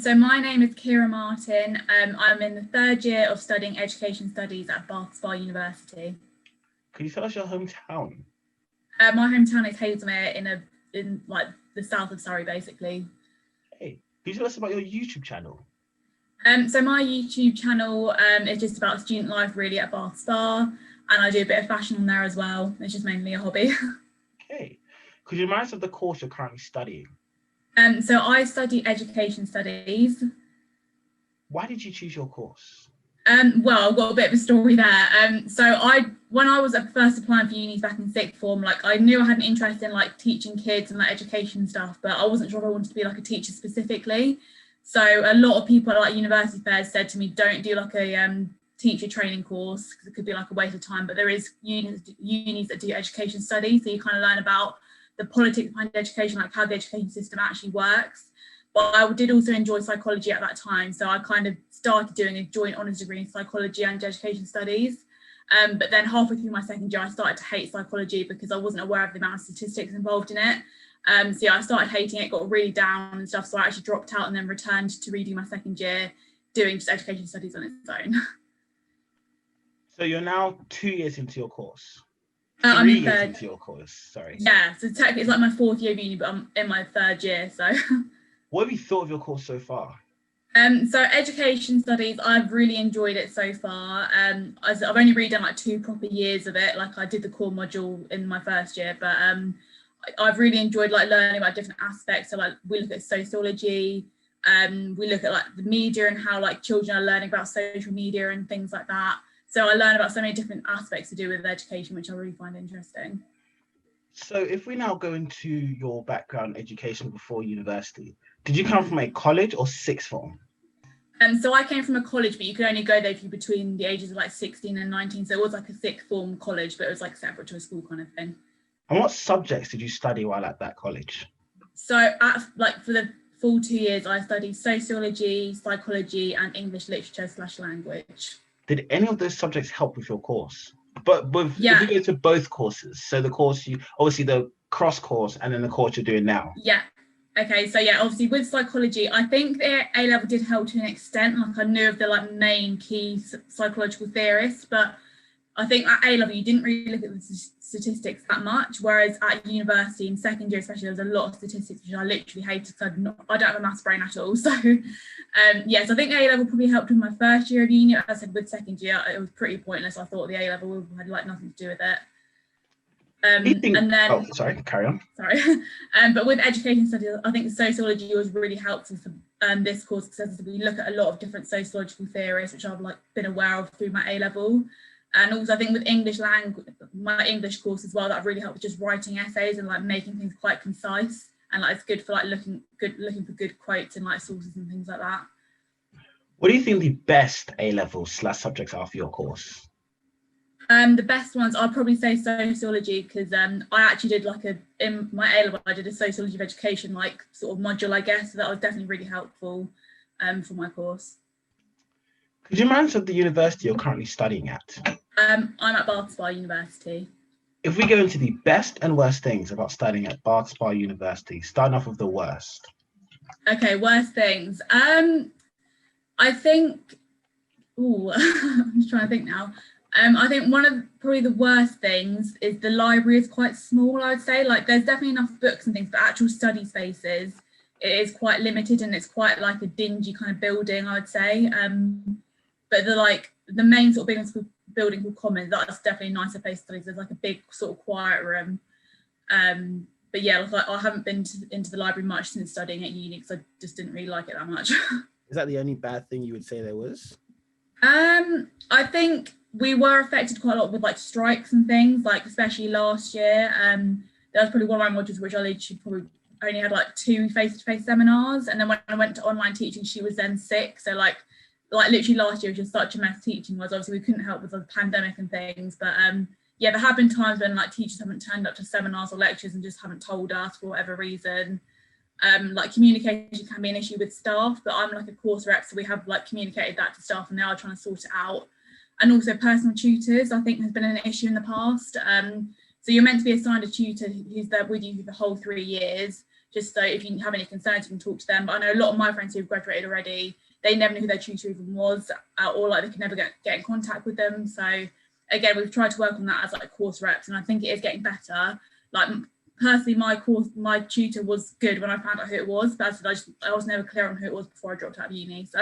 So my name is Ciara Martin. I'm in the third year of studying education studies at Bath Spa University. Could you tell us your hometown? My hometown is Hazelmere in like the south of Surrey, basically. Hey, could you tell us about your YouTube channel? So my YouTube channel is just about student life really at Bath Spa, and I do a bit of fashion on there as well. It's just mainly a hobby. Okay. Could you remind us of the course you're currently studying? So I study education studies. Why did you choose your course? Well, I've got a bit of a story there. When I was first applying for unis back in sixth form, like I knew I had an interest in like teaching kids and like education stuff, but I wasn't sure if I wanted to be like a teacher specifically. So a lot of people at like university fairs said to me, don't do like a teacher training course because it could be like a waste of time. But there is unis that do education studies, so you kind of learn about the politics behind education, like how the education system actually works. But I did also enjoy psychology at that time, so I kind of started doing a joint honours degree in psychology and education studies. But then halfway through my second year, I started to hate psychology because I wasn't aware of the amount of statistics involved in it. So yeah, I started hating it, got really down and stuff, so I actually dropped out and then returned to redo my second year, doing just education studies on its own. So you're now 2 years into your course? I'm in 3 years third. into your course, sorry. Yeah, so technically it's like my fourth year of uni, but I'm in my third year, so. What have you thought of your course so far? So education studies, I've really enjoyed it so far. I've only really done like 2 proper years of it. Like I did the core module in my first year, but I've really enjoyed like learning about different aspects. So like we look at sociology, we look at like the media and how like children are learning about social media and things like that. So I learn about so many different aspects to do with education, which I really find interesting. So if we now go into your background education before university, did you come from a college or sixth form? So I came from a college, but you could only go there if you're between the ages of like 16 and 19. So it was like a sixth form college, but it was like separate to a school kind of thing. And what subjects did you study while at that college? So for the full 2 years, I studied sociology, psychology, and English literature / language. Did any of those subjects help with your course? But Yeah. if you go to both courses, so the course obviously the cross course and then the course you're doing now. Yeah. Okay, so yeah, obviously with psychology, I think the A level did help to an extent. Like I knew of the like main key psychological theorists, but I think at A level you didn't really look at the statistics that much. Whereas at university in second year, especially, there was a lot of statistics which I literally hated because I don't have a maths brain at all. So yes, I think A level probably helped with my first year of uni. As I said, with second year, it was pretty pointless. I thought the A level had like nothing to do with it. And then, sorry, carry on. Sorry, but with education studies, I think sociology was really helpful for this course because we look at a lot of different sociological theories, which I've like been aware of through my A level. And also, I think with English language, my English course as well, that really helped with just writing essays and like making things quite concise. And like it's good for like looking for good quotes and like sources and things like that. What do you think the best A-level / subjects are for your course? The best ones, I'd probably say sociology, because I actually did in my A-level, I did a sociology of education, like sort of module, I guess. So that was definitely really helpful for my course. Could you remind us of the university you're currently studying at? I'm at Bath Spa University. If we go into the best and worst things about studying at Bath Spa University, starting off with the worst. Okay, worst things. I think, I'm just trying to think now. I think one of probably the worst things is the library is quite small, I'd say. Like there's definitely enough books and things, but actual study spaces, it is quite limited and it's quite like a dingy kind of building, I'd say. But the main sort of building called Commons, that's definitely a nicer place to study. There's like a big sort of quiet room. But yeah, like I haven't been into the library much since studying at uni because I just didn't really like it that much. Is that the only bad thing you would say there was? I think we were affected quite a lot with like strikes and things, like especially last year. That was probably one of my modules which I literally probably only had like 2 face-to-face seminars, and then when I went to online teaching, she was then sick. So like literally last year was just such a mess teaching was. Obviously we couldn't help with the pandemic and things, but yeah, there have been times when like teachers haven't turned up to seminars or lectures and just haven't told us for whatever reason. Like communication can be an issue with staff, but I'm like a course rep, so we have like communicated that to staff and they are trying to sort it out. And also personal tutors, I think, has been an issue in the past. So you're meant to be assigned a tutor who's there with you for the whole 3 years, just so if you have any concerns, you can talk to them. But I know a lot of my friends who've graduated already, they never knew who their tutor even was, or like they could never get in contact with them. So again, we've tried to work on that as like course reps, and I think it is getting better. Like personally, my tutor was good when I found out who it was, but I was never clear on who it was before I dropped out of uni. So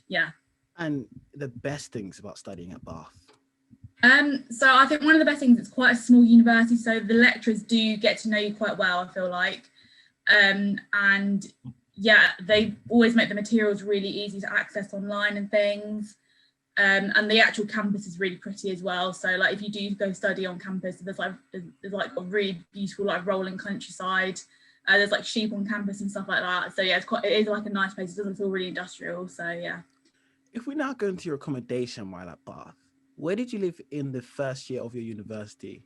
yeah. And the best things about studying at Bath? So I think one of the best things, it's quite a small university, so the lecturers do get to know you quite well, I feel like. And yeah, they always make the materials really easy to access online and things. And the actual campus is really pretty as well. So like if you do go study on campus, there's like a really beautiful like rolling countryside. There's like sheep on campus and stuff like that. So yeah, it is like a nice place. It doesn't feel really industrial. So yeah. If we now go into your accommodation while at Bath, where did you live in the first year of your university?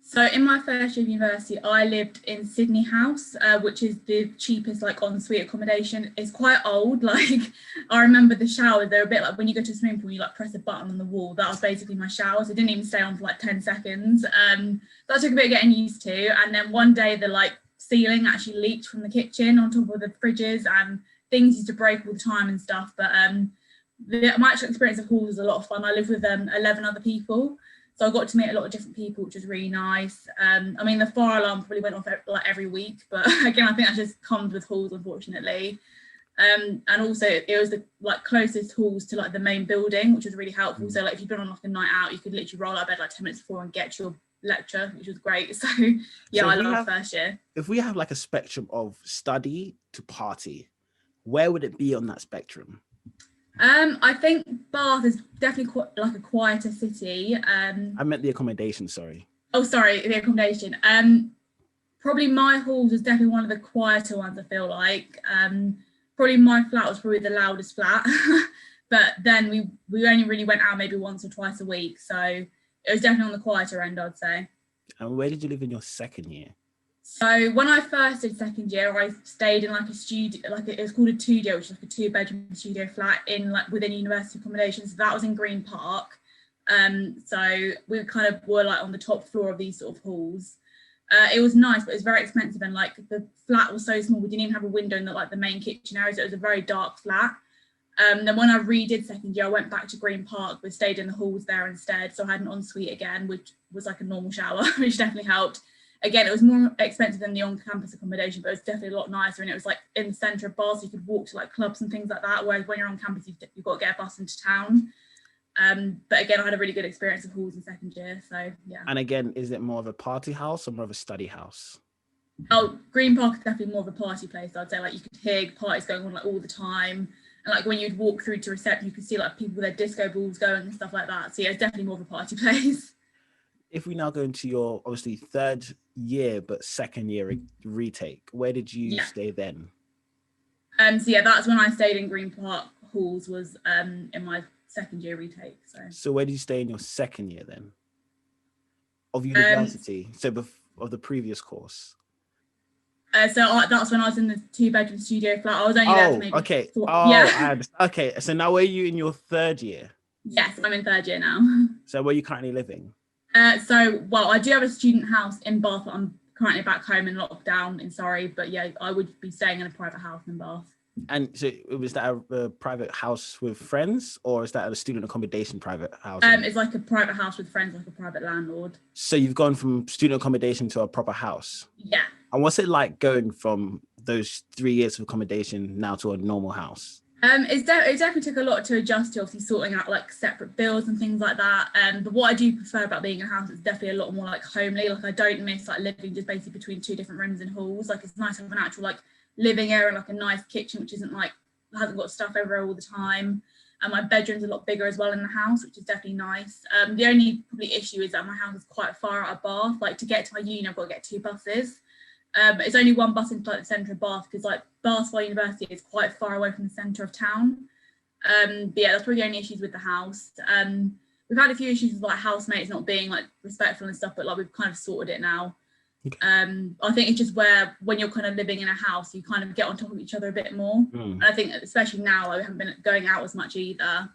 So in my first year of university, I lived in Sydney House, which is the cheapest like en-suite accommodation. It's quite old. Like I remember the showers, they're a bit like when you go to a swimming pool, you like press a button on the wall. That was basically my showers. It didn't even stay on for like 10 seconds. That took a bit of getting used to. And then one day the like ceiling actually leaked from the kitchen on top of the fridges, and things used to break all the time and stuff. But my actual experience of halls was a lot of fun. I lived with 11 other people. So I got to meet a lot of different people, which was really nice. I mean, the fire alarm probably went off like every week, but again, I think that just comes with halls, unfortunately. And also it was the like closest halls to like the main building, which was really helpful. So like if you've been on like a night out, you could literally roll out of bed like 10 minutes before and get to your lecture, which was great. So yeah, so I love first year. If we have like a spectrum of study to party, where would it be on that spectrum? I think Bath is definitely quite like a quieter city. I meant the accommodation, sorry. Oh, sorry, the accommodation. Probably my halls was definitely one of the quieter ones, I feel like. Probably my flat was probably the loudest flat. But then we only really went out maybe once or twice a week. So it was definitely on the quieter end, I'd say. And where did you live in your second year? So when I first did second year, I stayed in like a studio, like it was called a two-dio, which is like a 2-bedroom studio flat in like within university accommodation. So that was in Green Park. So we kind of were like on the top floor of these sort of halls. It was nice, but it was very expensive, and like the flat was so small, we didn't even have a window in the, like the main kitchen area, so it was a very dark flat. Then when I redid second year, I went back to Green Park, but stayed in the halls there instead. So I had an ensuite again, which was like a normal shower, which definitely helped. Again, it was more expensive than the on-campus accommodation, but it was definitely a lot nicer, and it was like in the centre of Bath, so you could walk to like clubs and things like that, whereas when you're on campus, you've got to get a bus into town. But again, I had a really good experience of halls in second year, so yeah. And again, is it more of a party house or more of a study house? Oh, Green Park is definitely more of a party place, I'd say. Like you could hear parties going on like all the time, and like when you'd walk through to reception, you could see like people with their disco balls going and stuff like that. So yeah, it's definitely more of a party place. If we now go into your obviously third year but second year retake, where did you stay then? So yeah, that's when I stayed in Green Park halls, was in my second year retake. So where did you stay in your second year then of university? Of the previous course. So that's when I was in the 2-bedroom studio flat. I was only there for maybe okay. 4, yeah. Okay, so now where are you in your third year? Yes, I'm in third year now. So where are you currently living? Well, I do have a student house in Bath, but I'm currently back home in lockdown in Surrey, but yeah, I would be staying in a private house in Bath. And so was that a private house with friends, or is that a student accommodation private house? It's like a private house with friends, like a private landlord. So you've gone from student accommodation to a proper house? Yeah. And what's it like going from those 3 years of accommodation now to a normal house? It definitely took a lot to adjust to, obviously sorting out like separate bills and things like that. But what I do prefer about being in a house is definitely a lot more like homely. Like I don't miss like living just basically between 2 different rooms and halls. Like it's nice to have an actual like living area and like a nice kitchen, which isn't like, hasn't got stuff everywhere all the time. And my bedroom's a lot bigger as well in the house, which is definitely nice. The only probably issue is that my house is quite far out of Bath. Like to get to my uni, I've got to get 2 buses. It's only 1 bus into like the centre of Bath, because like Bath University is quite far away from the centre of town. But yeah, that's probably the only issues with the house. We've had a few issues with like housemates not being like respectful and stuff, but like we've kind of sorted it now. Okay. I think it's just where when you're kind of living in a house, you kind of get on top of each other a bit more. And I think especially now, like, we haven't been going out as much either.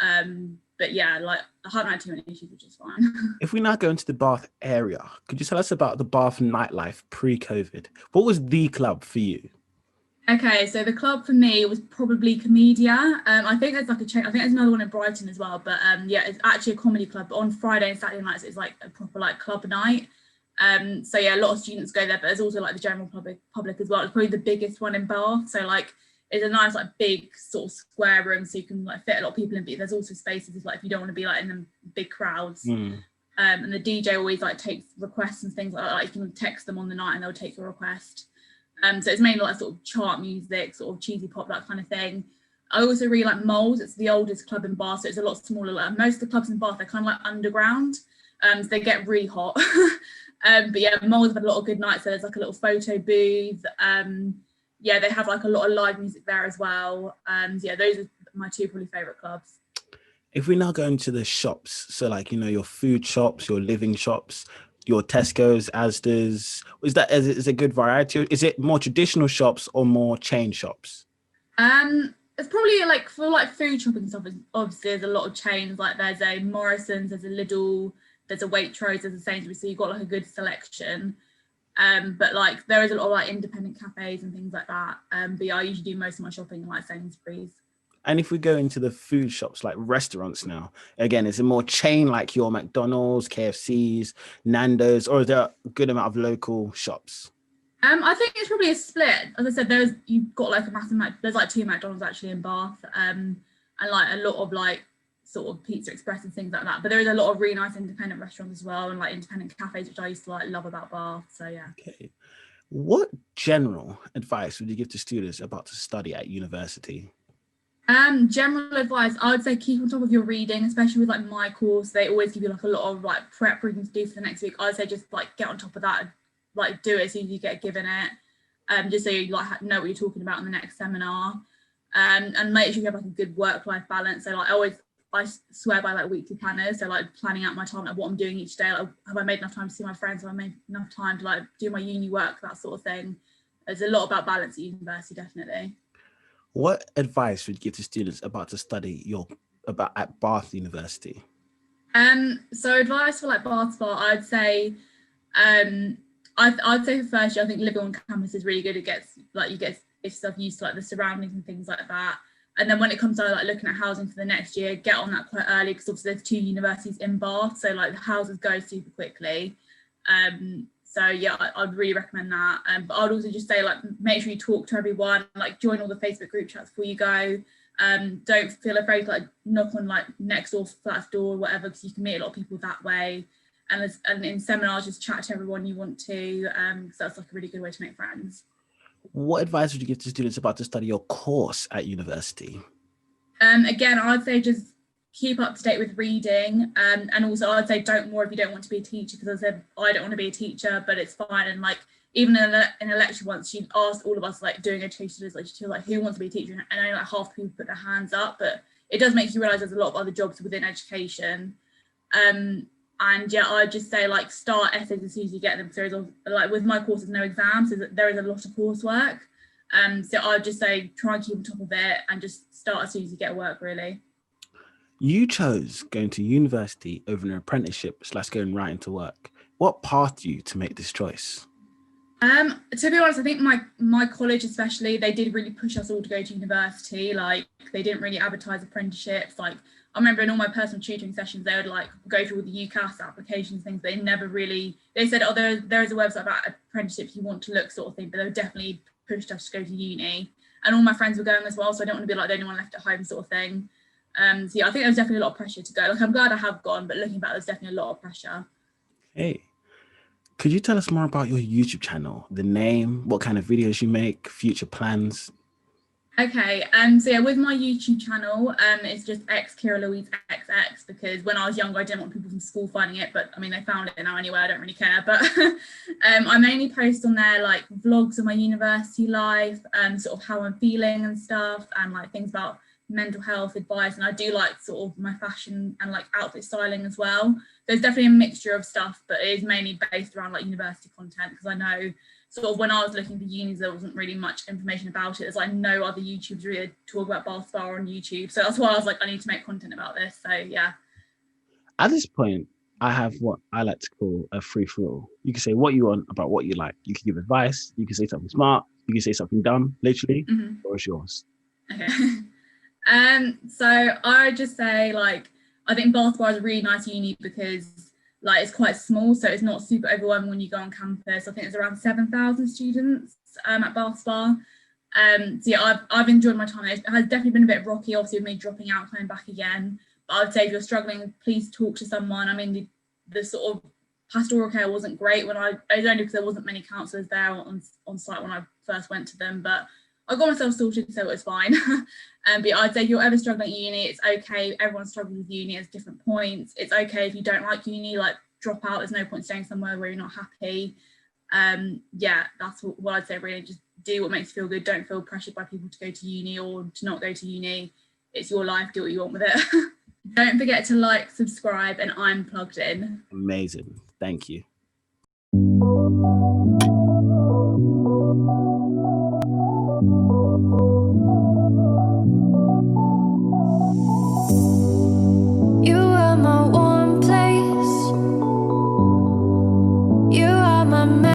And but yeah, like I haven't had too many issues, which is fine. If we now go into the Bath area, could you tell us about the Bath nightlife pre-COVID? What was the club for you? Okay, so the club for me was probably Comedia. I think there's like a chain. I think there's another one in Brighton as well. But yeah, it's actually a comedy club. But on Friday and Saturday nights, it's like a proper like club night. So yeah, a lot of students go there, but there's also like the general public as well. It's probably the biggest one in Bath. So like it's a nice like big sort of square room, so you can like fit a lot of people in. But there's also spaces like if you don't want to be like in the big crowds. And the DJ always like takes requests and things like that. Like, you can text them on the night and they'll take your request. So it's mainly like sort of chart music, sort of cheesy pop, that kind of thing. I also really like Moles. It's the oldest club in Bath, so it's a lot smaller. Like most of the clubs in Bath, they're kind of like underground, so they get really hot. But yeah, Moles have had a lot of good nights. So there's like a little photo booth. Yeah, they have like a lot of live music there as well. Yeah, those are my two probably favourite clubs. If we now go into the shops, so like, you know, your food shops, your living shops, your Tesco's, Asda's, is a good variety? Is it more traditional shops or more chain shops? It's probably like for like food shopping stuff. Obviously, there's a lot of chains. Like there's a Morrison's, there's a Lidl, there's a Waitrose, there's a Sainsbury's. So you've got like a good selection. But like there is a lot of like independent cafes and things like that. But yeah, I usually do most of my shopping in like Sainsbury's. And if we go into the food shops, like restaurants now, again, is it more chain like your McDonald's, KFC's, Nando's, or is there a good amount of local shops? I think it's probably a split. As I said, you've got like a massive, there's like 2 McDonald's actually in Bath, and like a lot of like sort of Pizza Express and things like that. But there is a lot of really nice independent restaurants as well, and like independent cafes, which I used to like love about Bath. So yeah. Okay. What general advice would you give to students about to study at university? General advice, I would say keep on top of your reading, especially with like my course. They always give you like a lot of like prep reading to do for the next week. I'd say just like get on top of that, like do it as soon as you get given it, just so you like know what you're talking about in the next seminar, and make sure you have like a good work-life balance. So like I swear by like weekly planners, so like planning out my time, like what I'm doing each day. Like, have I made enough time to see my friends? Have I made enough time to like do my uni work, that sort of thing. There's a lot about balance at university, definitely. What advice would you give to students about to study at Bath University? So advice for like Bath, I'd say, I'd say for first year, I think living on campus is really good. You get yourself used to like the surroundings and things like that. And then when it comes to like looking at housing for the next year, get on that quite early, because obviously there's 2 universities in Bath, so like the houses go super quickly. So yeah, I'd really recommend that. But I'd also just say like make sure you talk to everyone, like join all the Facebook group chats before you go. Don't feel afraid to like knock on like next door flat's door or whatever, because you can meet a lot of people that way. And in seminars, just chat to everyone you want to. So that's like a really good way to make friends. What advice would you give to students about to study your course at university? Again, I'd say just keep up to date with reading, and also I'd say don't more if you don't want to be a teacher, because I said I don't want to be a teacher, but it's fine. And like even in a lecture once, she asked all of us like doing education like who wants to be a teacher, and only like half the people put their hands up. But it does make you realise there's a lot of other jobs within education. And yeah, I'd just say like start essays as soon as you get them, because there is like with my course there's no exams, so there is a lot of coursework. So I'd just say try and keep on top of it and just start as soon as you get work, really. You chose going to university over an apprenticeship / going right into work. What path you to make this choice? To be honest, I think my college especially, they did really push us all to go to university. Like they didn't really advertise apprenticeships. Like I remember in all my personal tutoring sessions, they would like go through all the UCAS applications, things. They never really, they said, oh, there is a website about apprenticeships you want to look, sort of thing, but they definitely pushed us to go to uni. And all my friends were going as well, so I don't want to be like the only one left at home, sort of thing. So yeah, I think there's definitely a lot of pressure to go. Like I'm glad I have gone, but looking back, there's definitely a lot of pressure. Hey, could you tell us more about your YouTube channel, the name, what kind of videos you make, future plans? Okay, so yeah, with my YouTube channel, it's just Ciara Louise XX, because when I was younger, I didn't want people from school finding it, but I mean, they found it now anyway, I don't really care. But I mainly post on there like vlogs of my university life, sort of how I'm feeling and stuff, and like things about mental health advice, and I do like sort of my fashion and like outfit styling as well. There's definitely a mixture of stuff, but it is mainly based around like university content, because I know sort of when I was looking for unis, there wasn't really much information about it. There's like no other YouTubers really talk about bath spa on YouTube. So that's why I was like, I need to make content about this. So yeah. At this point, I have what I like to call a free for all. You can say what you want about what you like. You can give advice. You can say something smart. You can say something dumb, literally. Or it's yours. Okay. So I just say, like, I think bath bar is a really nice uni because like it's quite small, so it's not super overwhelming when you go on campus. I think there's around 7,000 students at Bath Spa. So yeah, I've enjoyed my time. It has definitely been a bit rocky, obviously, with me dropping out, coming back again. But I would say if you're struggling, please talk to someone. I mean, the sort of pastoral care wasn't great when it was only because there wasn't many counsellors there on site when I first went to them, but I got myself sorted, so it was fine. But I'd say if you're ever struggling at uni, it's okay. Everyone struggles with uni at different points. It's okay if you don't like uni, like drop out. There's no point staying somewhere where you're not happy. Yeah, that's what I'd say really. Just do what makes you feel good. Don't feel pressured by people to go to uni or to not go to uni. It's your life. Do what you want with it. Don't forget to like, subscribe, and I'm plugged in. Amazing. Thank you.